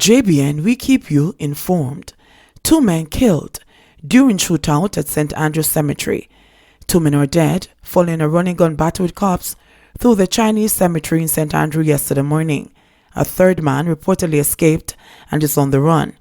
JBN, we keep you informed. 2 men killed during shootout at St. Andrew's Cemetery. 2 men are dead following a running gun battle with cops through the Chinese cemetery in St. Andrew yesterday morning. A third man reportedly escaped and is on the run.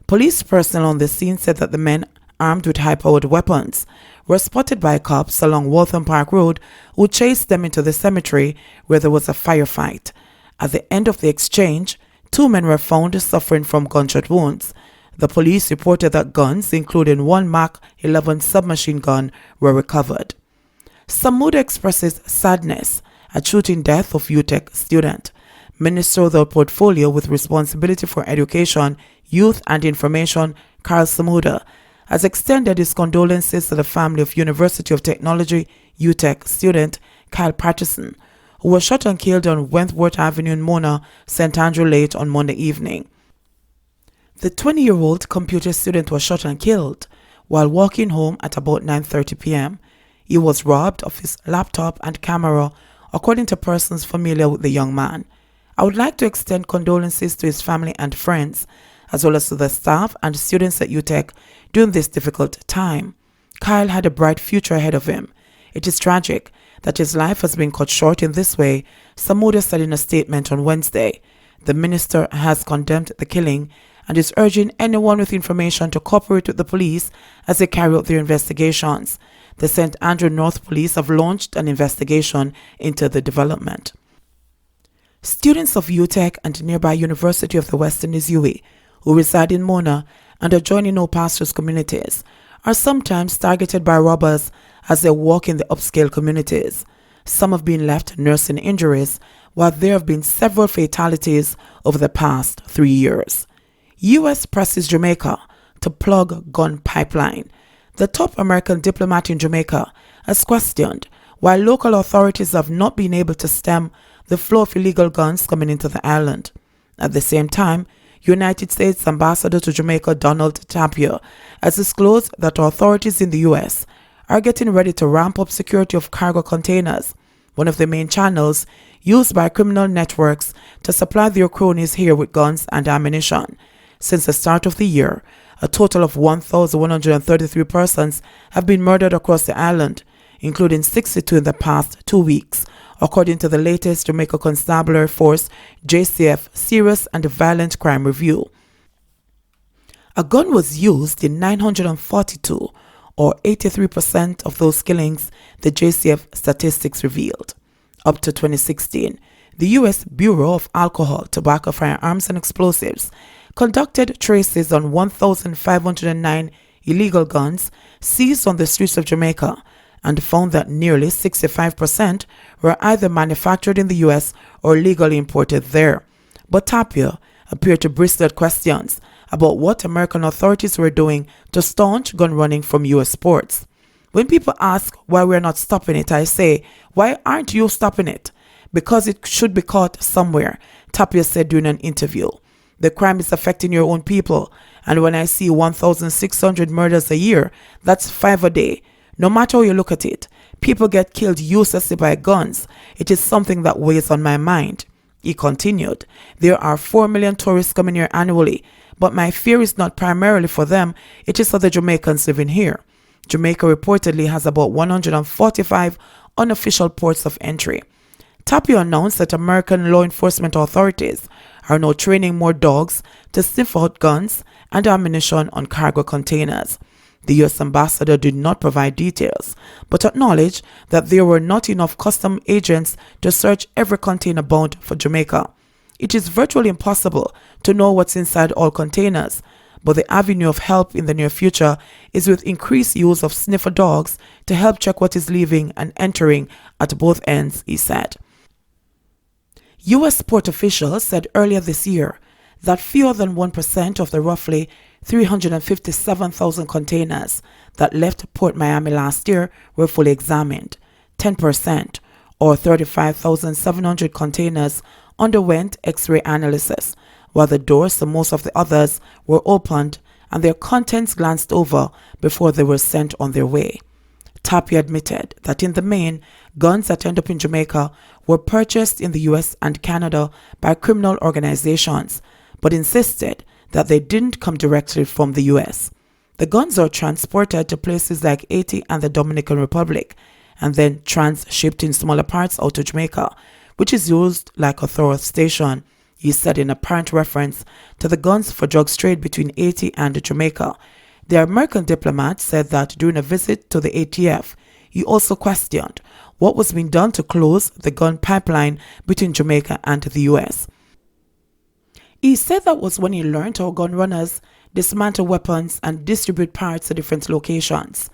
Police personnel on the scene said that the men, armed with high-powered weapons, were spotted by cops along Waltham Park Road who chased them into the cemetery where there was a firefight. At the end of the exchange, 2 men were found suffering from gunshot wounds. The police reported that guns, including one Mach 11 submachine gun, were recovered. Samuda expresses sadness at shooting death of UTech student. Minister of the Portfolio with responsibility for education, youth and information, Carl Samuda, has extended his condolences to the family of University of Technology UTech student Kyle Patterson, who was shot and killed on Wentworth Avenue in Mona, St. Andrew late on Monday evening. The 20-year-old computer student was shot and killed while walking home at about 9:30 p.m. He was robbed of his laptop and camera, according to persons familiar with the young man. I would like to extend condolences to his family and friends, as well as to the staff and students at UTech during this difficult time. Kyle had a bright future ahead of him. It is tragic that his life has been cut short in this way, Samuda said in a statement on Wednesday. The minister has condemned the killing and is urging anyone with information to cooperate with the police as they carry out their investigations. The St. Andrew North Police have launched an investigation into the development. Students of UTech and nearby University of the West Indies UWI, who reside in Mona and adjoining No Pastors communities, are sometimes targeted by robbers as they walk in the upscale communities. Some have been left nursing injuries, while there have been several fatalities over the past 3 years. U.S. presses Jamaica to plug gun pipeline. The top American diplomat in Jamaica has questioned why local authorities have not been able to stem the flow of illegal guns coming into the island. At the same time, United States Ambassador to Jamaica Donald Tapia has disclosed that authorities in the U.S. are getting ready to ramp up security of cargo containers, one of the main channels used by criminal networks to supply their cronies here with guns and ammunition. Since the start of the year, a total of 1,133 persons have been murdered across the island, including 62 in the past 2 weeks, according to the latest Jamaica Constabulary Force JCF Serious and Violent Crime Review. A gun was used in 942, or 83% of those killings, the JCF statistics revealed. Up to 2016, the U.S. Bureau of Alcohol, Tobacco, Firearms and Explosives conducted traces on 1,509 illegal guns seized on the streets of Jamaica and found that nearly 65% were either manufactured in the U.S. or legally imported there. But Tapia appeared to bristle at questions about what American authorities were doing to staunch gun running from U.S. ports. When people ask why we're not stopping it, I say, why aren't you stopping it? Because it should be caught somewhere, Tapia said during an interview. The crime is affecting your own people, and when I see 1,600 murders a year, that's 5 a day. No matter how you look at it, people get killed uselessly by guns. It is something that weighs on my mind. He continued, there are 4 million tourists coming here annually, but my fear is not primarily for them, it is for the Jamaicans living here. Jamaica reportedly has about 145 unofficial ports of entry. Tapia announced that American law enforcement authorities are now training more dogs to sniff out guns and ammunition on cargo containers. The U.S. ambassador did not provide details, but acknowledged that there were not enough custom agents to search every container bound for Jamaica. It is virtually impossible to know what's inside all containers, but the avenue of help in the near future is with increased use of sniffer dogs to help check what is leaving and entering at both ends, he said. U.S. port officials said earlier this year that fewer than 1% of the roughly 357,000 containers that left Port Miami last year were fully examined. 10%, or 35,700 containers, underwent X-ray analysis, while the doors to most of the others were opened and their contents glanced over before they were sent on their way. Tapia admitted that in the main, guns that end up in Jamaica were purchased in the US and Canada by criminal organizations, but insisted that they didn't come directly from the US. The guns are transported to places like Haiti and the Dominican Republic, and then transshipped in smaller parts out to Jamaica, which is used like a thorough station, he said in apparent reference to the guns for drugs trade between Haiti and Jamaica. The American diplomat said that during a visit to the ATF, he also questioned what was being done to close the gun pipeline between Jamaica and the US. He said that was when he learned how gun runners dismantle weapons and distribute parts to different locations.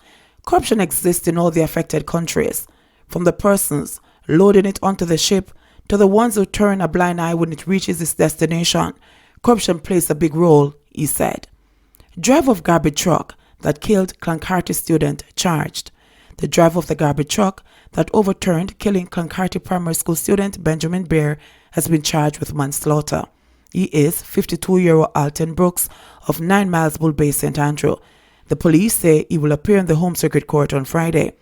Corruption exists in all the affected countries, from the persons loading it onto the ship to the ones who turn a blind eye when it reaches its destination. Corruption plays a big role, he said. Driver of garbage truck that killed Clancarty student charged. The driver of the garbage truck that overturned killing Clancarty Primary School student Benjamin Bear has been charged with manslaughter. He is 52-year-old Alton Brooks of 9 Miles Bull Bay, St. Andrew. The police say he will appear in the Home Circuit Court on Friday.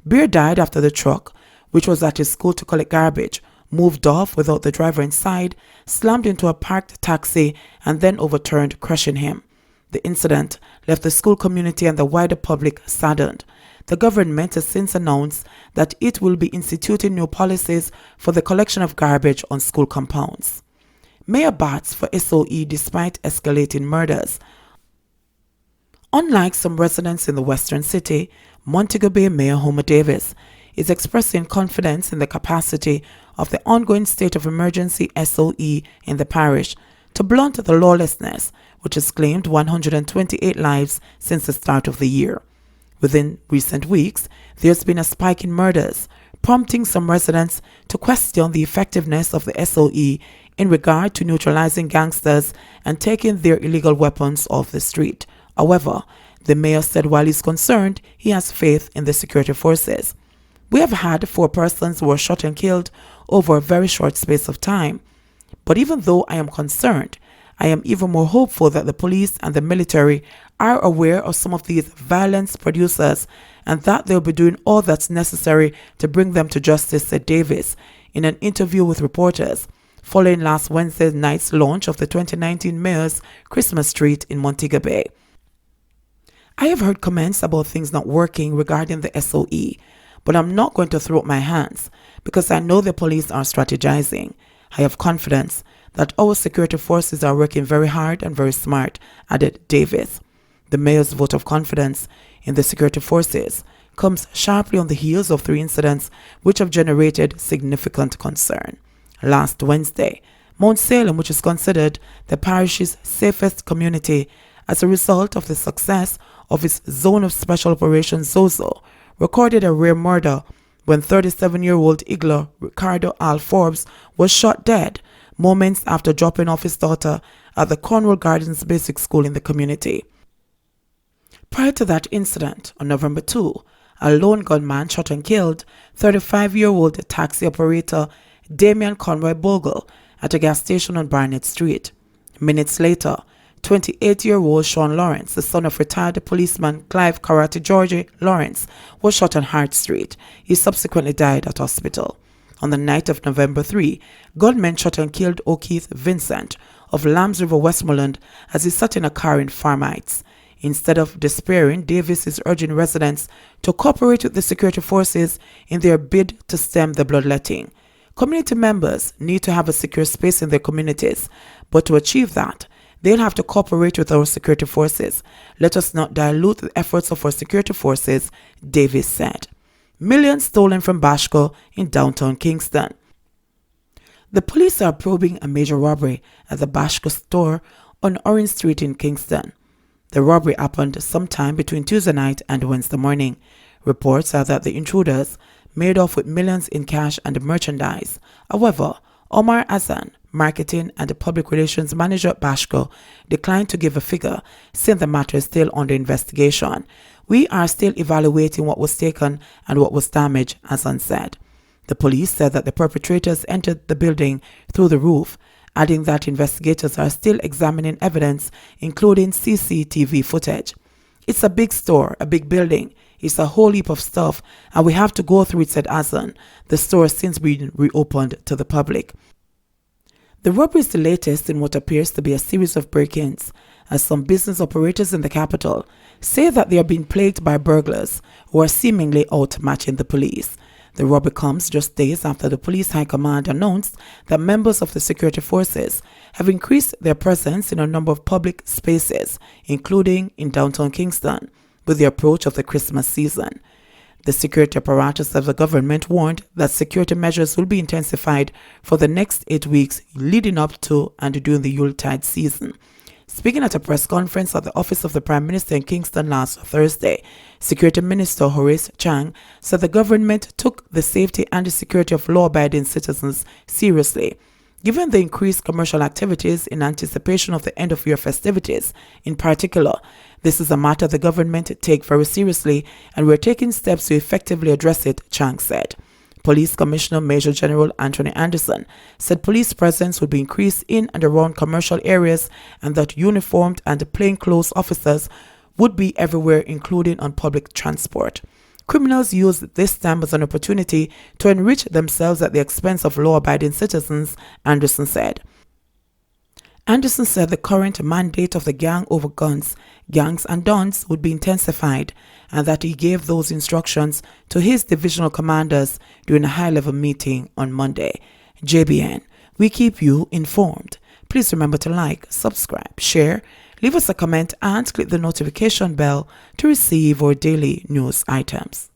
Bear died after the truck, which was at his school to collect garbage, moved off without the driver inside, slammed into a parked taxi, and then overturned, crushing him. The incident left the school community and the wider public saddened. The government has since announced that it will be instituting new policies for the collection of garbage on school compounds. Mayor bats for SOE despite escalating murders. Unlike some residents in the Western City, Montego Bay Mayor Homer Davis is expressing confidence in the capacity of the ongoing state of emergency SOE in the parish to blunt the lawlessness which has claimed 128 lives since the start of the year. Within recent weeks, there's been a spike in murders, prompting some residents to question the effectiveness of the SOE in regard to neutralizing gangsters and taking their illegal weapons off the street. However, the mayor said while he's concerned, he has faith in the security forces. We have had 4 persons who were shot and killed over a very short space of time. But even though I am concerned, I am even more hopeful that the police and the military are aware of some of these violence producers and that they'll be doing all that's necessary to bring them to justice, said Davis in an interview with reporters following last Wednesday night's launch of the 2019 Mayor's Christmas Treat in Montego Bay. I have heard comments about things not working regarding the SOE, but I'm not going to throw up my hands because I know the police are strategizing. I have confidence that our security forces are working very hard and very smart, added Davis. The mayor's vote of confidence in the security forces comes sharply on the heels of 3 incidents which have generated significant concern. Last Wednesday, Mount Salem, which is considered the parish's safest community as a result of the success of its Zone of Special Operations ZOZO, recorded a rare murder when 37-year-old Igla Ricardo Al Forbes was shot dead moments after dropping off his daughter at the Cornwall Gardens Basic School in the community. Prior to that incident, on November 2, a lone gunman shot and killed 35-year-old taxi operator Damian Conroy Bogle at a gas station on Barnett Street. Minutes later, 28-year-old Sean Lawrence, the son of retired policeman Clive Karate Georgie Lawrence, was shot on Hart Street. He subsequently died at hospital. On the night of November 3, gunmen shot and killed O'Keith Vincent of Lambs River, Westmoreland, as he sat in a car in Farm Heights. Instead of despairing, Davis is urging residents to cooperate with the security forces in their bid to stem the bloodletting. Community members need to have a secure space in their communities, but to achieve that, they'll have to cooperate with our security forces. Let us not dilute the efforts of our security forces, Davis said. Millions stolen from Bashko in downtown Kingston. The police are probing a major robbery at the Bashko store on Orange Street in Kingston. The robbery happened sometime between Tuesday night and Wednesday morning. Reports are that the intruders made off with millions in cash and merchandise. However, Omar Azan, marketing and public relations manager at Bashko, declined to give a figure, saying the matter is still under investigation. We are still evaluating what was taken and what was damaged, Azan said. The police said that the perpetrators entered the building through the roof, adding that investigators are still examining evidence, including CCTV footage. It's a big store, a big building. It's a whole heap of stuff, and we have to go through it, said Azan. The store has since been reopened to the public. The robbery is the latest in what appears to be a series of break-ins, as some business operators in the capital say that they are being plagued by burglars who are seemingly outmatching the police. The robbery comes just days after the police high command announced that members of the security forces have increased their presence in a number of public spaces, including in downtown Kingston, with the approach of the Christmas season. The security apparatus of the government warned that security measures will be intensified for the next 8 weeks leading up to and during the Yuletide season. Speaking at a press conference at the office of the Prime Minister in Kingston last Thursday, Security Minister Horace Chang said the government took the safety and the security of law-abiding citizens seriously. Given the increased commercial activities in anticipation of the end-of-year festivities, in particular, this is a matter the government take very seriously and we're taking steps to effectively address it, Chang said. Police Commissioner Major General Anthony Anderson said police presence would be increased in and around commercial areas and that uniformed and plainclothes officers would be everywhere, including on public transport. Criminals use this time as an opportunity to enrich themselves at the expense of law-abiding citizens, Anderson said. Anderson said the current mandate of the gang over guns, gangs and dons would be intensified and that he gave those instructions to his divisional commanders during a high-level meeting on Monday. JBN, we keep you informed. Please remember to like, subscribe, share, leave us a comment and click the notification bell to receive our daily news items.